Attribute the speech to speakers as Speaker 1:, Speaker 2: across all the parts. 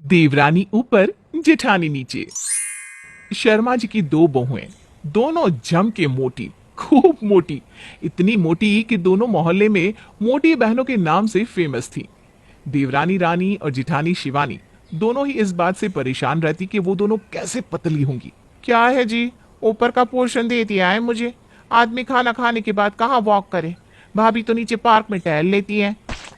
Speaker 1: देवरानी ऊपर जेठानी नीचे। शर्मा जी की दो बहुएं, दोनों जम के मोटी, खूब मोटी, इतनी मोटी कि दोनों मोहल्ले में मोटी बहनों के नाम से फेमस थी। देवरानी रानी और जिठानी शिवानी दोनों ही इस बात से परेशान रहती कि वो दोनों कैसे पतली होंगी। क्या है जी, ऊपर का पोर्शन दे दिया है मुझे। आदमी खाना खाने के बाद कहाँ वॉक करे, भाभी तो नीचे पार्क में टहल लेती है।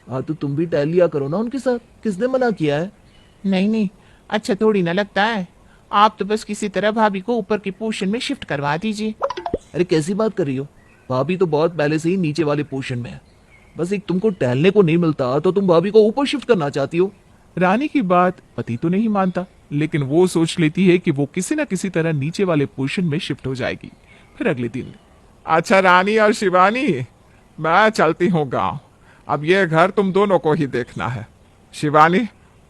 Speaker 2: हाँ तो तुम भी टहल लिया करो ना उनके साथ, किसने मना किया है।
Speaker 1: नहीं नहीं, अच्छा थोड़ी ना लगता है। आप तो बस किसी तरह भाभी को ऊपर के पोर्शन में शिफ्ट करवा दीजिए।
Speaker 2: अरे कैसी बात कर रही हो, भाभी तो बहुत पहले से ही नीचे वाले पोर्शन में है। बस एक तुमको टहलने को नहीं मिलता तो तुम भाभी को ऊपर शिफ्ट करना चाहती हो।
Speaker 1: रानी की बात पति तो नहीं मानता, लेकिन वो सोच लेती है कि वो किसी न किसी तरह नीचे वाले पोर्शन में शिफ्ट हो जाएगी। फिर अगले दिन, अच्छा रानी और शिवानी, मैं चलती हूँ गांव। अब ये घर तुम दोनों को ही देखना है। शिवानी,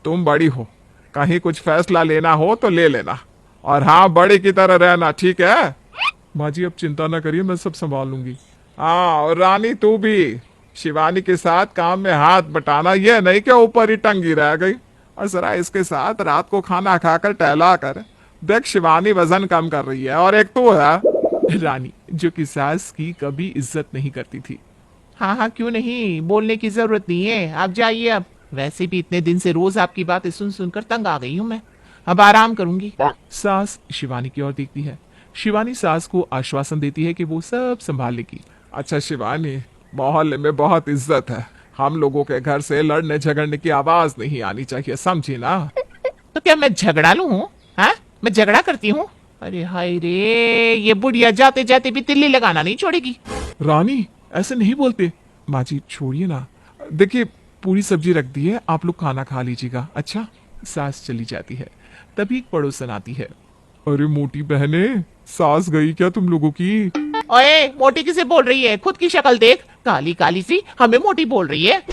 Speaker 1: तुम बड़ी हो, कहीं कुछ फैसला लेना हो तो ले लेना, और हाँ बड़ी की तरह रहना, ठीक है। माँ जी अब चिंता ना करिए, मैं सब संभाल लूंगी। हाँ, और रानी तू भी शिवानी के साथ काम में हाथ बटाना, ये नहीं कि ऊपर ही टंगी रह गई। और जरा इसके साथ रात को खाना खाकर टहला कर देख, शिवानी वजन कम कर रही है। और एक तू है रानी, जो कि सास की कभी इज्जत नहीं करती थी। हाँ हाँ क्यों नहीं, बोलने की जरूरत नहीं है, आप जाइए। अब वैसे भी इतने दिन से रोज आपकी बातें सुन सुनकर तंग आ गई हूँ मैं। अब आराम करूंगी। सास शिवानी की ओर देखती है। शिवानी सास को आश्वासन देती है कि वो सब संभाल लेगी। अच्छा शिवानी, मोहल्ले में बहुत इज्जत है, हम लोगों के घर से लड़ने झगड़ने की आवाज नहीं आनी चाहिए, समझी ना। तो क्या मैं झगड़ालू हूँ? हाँ, मैं झगड़ा करती हूँ? अरे हाय रे, ये बुढ़िया जाते जाते भी तिल्ली लगाना नहीं छोड़ेगी। रानी ऐसे नहीं बोलते। माँ जी छोड़िए ना, देखिए पूरी सब्जी रख दी है, आप लोग खाना खा लीजिएगा। अच्छा। सास चली जाती है। तभी एक पड़ोसन आती है। अरे मोटी बहने, सास गई क्या तुम लोगों की? ओए मोटी किसे बोल रही है, खुद की शक्ल देख, काली काली सी, हमें मोटी बोल रही है।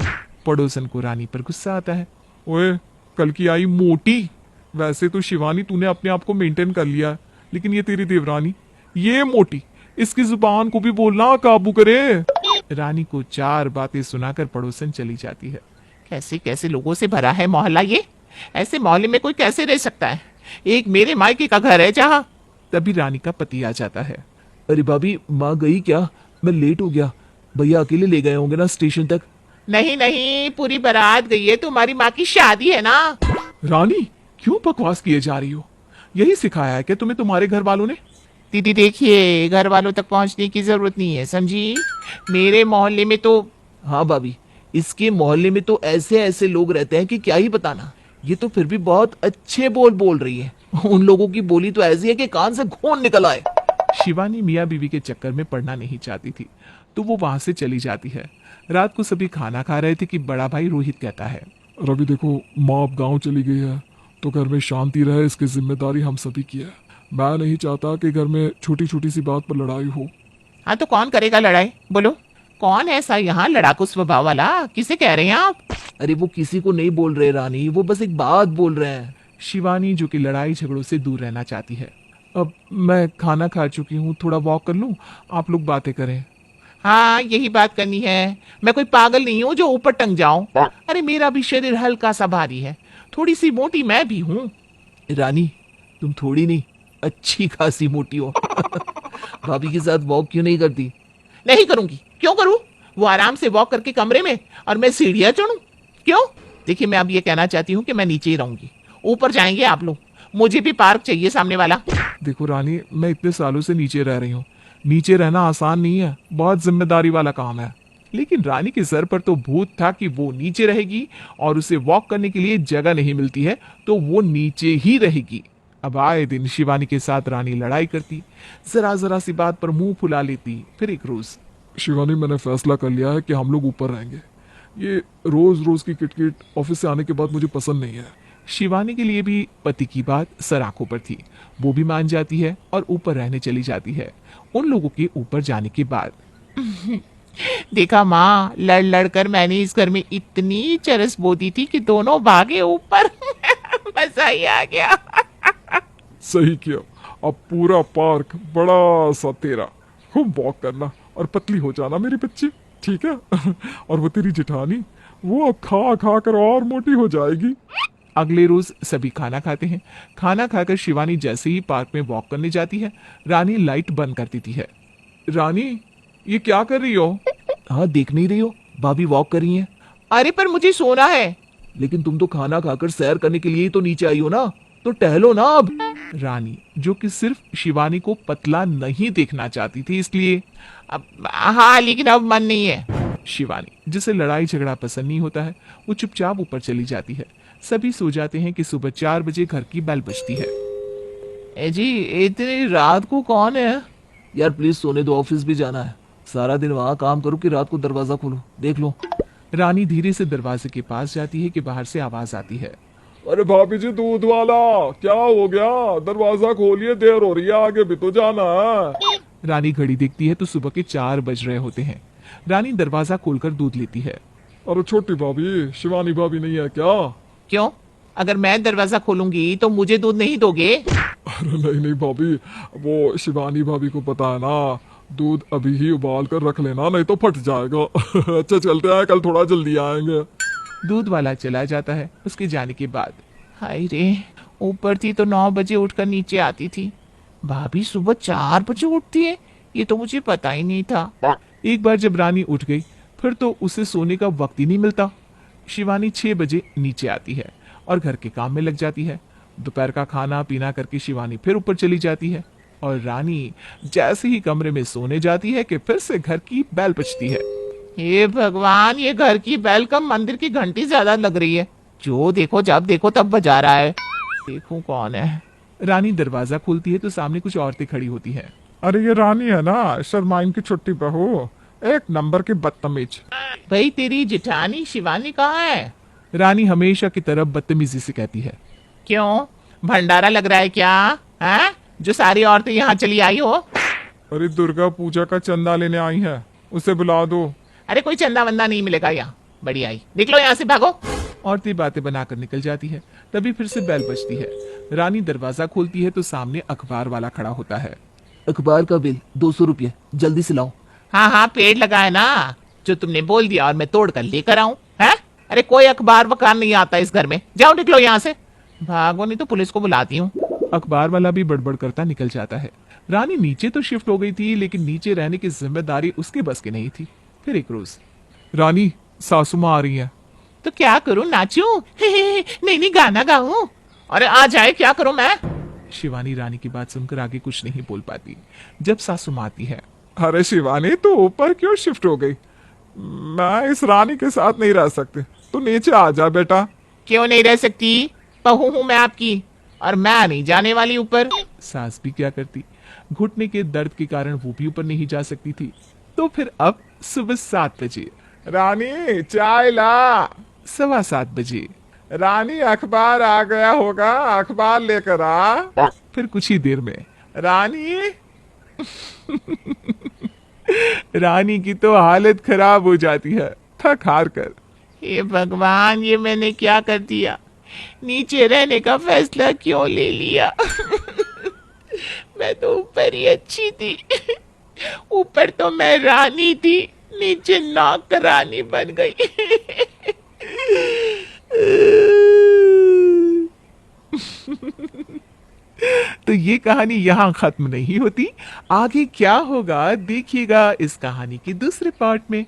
Speaker 1: पड़ोसन को रानी पर गुस्सा आता है। ओए, कल की आई मोटी। वैसे तो शिवानी तूने अपने आप को मेंटेन कर लिया है, लेकिन ये तेरी देवरानी, ये मोटी, इसकी जुबान को भी बोलना काबू करे। रानी को चार बातें सुनाकर पड़ोसन चली जाती है। कैसे कैसे लोगों से भरा है मोहल्ला ये, ऐसे मोहल्ले में कोई कैसे रह सकता है। एक मेरे मायके का घर है जहाँ। तभी रानी का पति आ जाता है।
Speaker 2: अरे भाभी, माँ गई क्या? मैं लेट हो गया, भैया अकेले ले गए होंगे ना स्टेशन तक।
Speaker 1: नहीं नहीं, पूरी बारात गई है, तुम्हारी माँ की शादी है ना। रानी क्यों बकवास किए जा रही हो, यही सिखाया है क्या तुम्हें तुम्हारे घर वालों ने? दीदी देखिए, घर वालों तक पहुंचने की जरूरत नहीं है, समझी। मेरे मोहल्ले में तो।
Speaker 2: हाँ भाभी, इसके मोहल्ले में तो ऐसे ऐसे लोग रहते हैं कि क्या ही बताना। ये तो फिर भी बहुत अच्छे बोल बोल रही है। उन लोगों की बोली तो ऐसी है कि कान से खून निकल आए।
Speaker 1: शिवानी मियाँ बीवी के चक्कर में पड़ना नहीं चाहती थी, तो वो वहां से चली जाती है। रात को सभी खाना खा रहे थे कि बड़ा भाई रोहित कहता है,
Speaker 3: रवि देखो, माँ अब गांव चली गई है तो घर में शांति रहे, इसकी जिम्मेदारी हम सभी की है। मैं नहीं चाहता कि घर में छोटी छोटी सी बात पर लड़ाई हो।
Speaker 1: हाँ तो कौन करेगा लड़ाई, बोलो। कौन है ऐसा यहाँ लड़ाकू स्वभाव वाला, किसे कह रहे हैं आप?
Speaker 2: अरे वो किसी को नहीं बोल रहे रानी, वो बस एक बात बोल रहे हैं।
Speaker 1: शिवानी, जो कि लड़ाई झगड़ों से दूर रहना चाहती है। अब मैं खाना खा चुकी हूँ, थोड़ा वॉक कर लूँ, आप लोग बातें करें। हाँ यही बात करनी है, मैं कोई पागल नहीं हूँ जो ऊपर टंग जाऊं। अरे मेरा भी शरीर हल्का सा भारी है, थोड़ी सी मोटी मैं भी हूँ।
Speaker 2: रानी, तुम थोड़ी नहीं, अच्छी खासी मोटी हो। भाभी के साथ वॉक क्यों नहीं करती?
Speaker 1: नहीं करूंगी, क्यों करूं? वो आराम से वॉक करके कमरे में, और मैं सीढ़ियां चढ़ूं, क्यों? देखिए मैं अब ये कहना चाहती हूँ कि मैं नीचे ही रहूंगी, ऊपर जाएंगे आप लोग, मुझे भी पार्क चाहिए सामने वाला। देखो रानी, मैं इतने सालों से नीचे रह रही हूँ, नीचे रहना आसान नहीं है, बहुत जिम्मेदारी वाला काम है। लेकिन रानी के सर पर तो भूत था कि वो नीचे रहेगी और उसे वॉक करने के लिए जगह नहीं मिलती है तो वो नीचे ही रहेगी। अब आए दिन शिवानी के साथ रानी लड़ाई करती, जरा जरा सी बात पर मुंह फुला लेती। फिर एक रोज,
Speaker 3: शिवानी, मैंने फैसला कर लिया है कि हम लोग ऊपर रहेंगे। ये रोज रोज की किटकिट ऑफिस से आने के बाद मुझे पसंद नहीं है।
Speaker 1: शिवानी के लिए भी पति की बात सर आंखों पर थी, वो भी मान जाती है और ऊपर रहने चली जाती है। उन लोगों के ऊपर जाने के बाद देखा माँ, लड़ लड़ कर मैंने इस घर में इतनी चरस बो दी थी कि दोनों भागे ऊपर। मजा ही आ गया।
Speaker 3: सही किया, अब पूरा पार्क बड़ा सा तेरा, खूब वॉक करना और पतली हो जाना मेरी बच्ची, ठीक है। और वो तेरी जेठानी, वो अब खा खा कर और मोटी हो जाएगी।
Speaker 1: अगले रोज सभी खाना खाते हैं। खाना खाकर शिवानी जैसे ही पार्क में वॉक करने जाती है, रानी लाइट बंद कर देती है। रानी, ये क्या कर रही हो?
Speaker 2: हाँ, देख नहीं रही हो, भाभी वॉक कर रही हैं।
Speaker 4: अरे पर मुझे सोना है।
Speaker 2: लेकिन तुम तो खाना खाकर सैर करने के लिए ही तो नीचे आई हो ना, तो टहलो ना अब।
Speaker 1: रानी, जो कि सिर्फ शिवानी को पतला नहीं देखना चाहती थी, इसलिए।
Speaker 4: अब हाँ, लेकिन अब मन नहीं है।
Speaker 1: शिवानी, जिसे लड़ाई झगड़ा पसंद नहीं होता है, वो चुपचाप ऊपर चली जाती है। सभी सो जाते हैं कि सुबह 4 बजे घर की बेल बजती है।
Speaker 4: ए जी, इतनी रात को कौन है?
Speaker 2: यार प्लीज सोने दो, ऑफिस भी जाना है। सारा दिन वहां काम करो कि रात को दरवाजा खोलो, देख लो।
Speaker 1: रानी धीरे से दरवाजे के पास जाती है कि बाहर से आवाज आती है।
Speaker 3: अरे भाभी जी, दूध वाला, क्या हो गया? दरवाजा खोलिए, देर हो रही है, आगे भी तो जाना है।
Speaker 1: रानी घड़ी देखती है तो सुबह के 4 बज रहे होते हैं। रानी दरवाजा खोलकर दूध लेती है।
Speaker 3: अरे छोटी भाभी, शिवानी भाभी नहीं है क्या?
Speaker 4: क्यों? अगर मैं दरवाजा खोलूंगी तो मुझे दूध नहीं दोगे?
Speaker 3: अरे नहीं नहीं भाभी, वो शिवानी भाभी को पता है ना, दूध अभी ही उबाल कर रख लेना, नहीं तो फट जाएगा। अच्छा चलते हैं, कल थोड़ा जल्दी आएंगे।
Speaker 1: दूध वाला चला जाता है। उसके जाने के बाद
Speaker 4: हाय रे, ऊपर थी तो 9 बजे उठकर नीचे आती थी, भाभी सुबह 4 बजे उठती है, ये तो मुझे पता ही नहीं था।
Speaker 1: एक बार जब रानी उठ गई, फिर तो उसे सोने का वक्त ही नहीं मिलता। शिवानी 6 बजे नीचे आती है और घर के काम में लग जाती है। दोपहर का खाना पीना करके शिवानी फिर ऊपर चली जाती है और रानी जैसे ही कमरे में सोने जाती है कि फिर से घर की बेल बजती है।
Speaker 4: हे भगवान, ये घर की बेल कम मंदिर की घंटी ज्यादा लग रही है। जो देखो, जब देखो तब बजा रहा है। देखूं कौन है।
Speaker 1: रानी दरवाजा खोलती है तो सामने कुछ औरतें खड़ी होती हैं।
Speaker 3: अरे ये रानी है ना, शर्माइन की छोटी बहू, एक नंबर की बदतमीज।
Speaker 4: भाई तेरी जिठानी शिवानी कहाँ है?
Speaker 1: रानी हमेशा की तरफ बदतमीजी से कहती है।
Speaker 4: क्यों, भंडारा लग रहा है क्या? हैं? जो सारी औरतें यहाँ चली आई हो?
Speaker 3: अरे दुर्गा पूजा का चंदा लेने आई है, उसे बुला दो।
Speaker 4: अरे कोई चंदा वंदा नहीं मिलेगा यहाँ, बड़ी आई, निकलो यहाँ से, भागो।
Speaker 1: औरतें बातें बनाकर निकल जाती है। तभी फिर से बेल बजती है। रानी दरवाजा खोलती है तो सामने अखबार वाला खड़ा होता है।
Speaker 2: अखबार का बिल 200 रुपये, जल्दी से लाओ।
Speaker 4: हाँ हाँ, पेड़ लगा है ना, जो तुमने बोल दिया और मैं तोड़ कर लेकर आऊं, है? अरे कोई अखबार वकार नहीं आता इस घर में, जाओ निकलो यहाँ से, भागो नहीं तो पुलिस को बुलाती हूँ।
Speaker 1: अखबार वाला भी बड़बड़ करता निकल जाता है। रानी नीचे तो शिफ्ट हो गई थी, लेकिन नीचे रहने की जिम्मेदारी उसके बस की नहीं थी। फिर एक रोज,
Speaker 3: रानी, सासू माँ आ रही है।
Speaker 4: तो क्या करूं, नाचूं? नहीं नहीं, गाना गाऊं? अरे आ जाए, क्या करूं मैं?
Speaker 1: शिवानी रानी की बात सुनकर आगे कुछ नहीं बोल पाती। जब सासू माँ आती है।
Speaker 3: अरे शिवानी, तू ऊपर क्यों शिफ्ट हो गई? मैं इस रानी के साथ नहीं रह सकती, तू नीचे आ जा बेटा।
Speaker 4: क्यों नहीं रह सकती? बहू हूं मैं आपकी, और मैं नहीं जाने वाली ऊपर।
Speaker 1: सास भी क्या करती, घुटने के दर्द के कारण वो भी ऊपर नहीं जा सकती थी। तो फिर अब सुबह 7 बजे,
Speaker 3: रानी चाय ला।
Speaker 1: 7:15 बजे,
Speaker 3: रानी अखबार आ गया होगा, अखबार लेकर आ।
Speaker 1: फिर कुछ ही देर में
Speaker 3: रानी।
Speaker 1: रानी की तो हालत खराब हो जाती है थक हार कर।
Speaker 4: हे भगवान, ये मैंने क्या कर दिया? नीचे रहने का फैसला क्यों ले लिया? मैं तो ऊपर ही अच्छी थी। ऊपर तो मैं रानी थी, नीचे नौकरानी बन गई।
Speaker 1: तो ये कहानी यहाँ खत्म नहीं होती। आगे क्या होगा देखिएगा इस कहानी के दूसरे पार्ट में।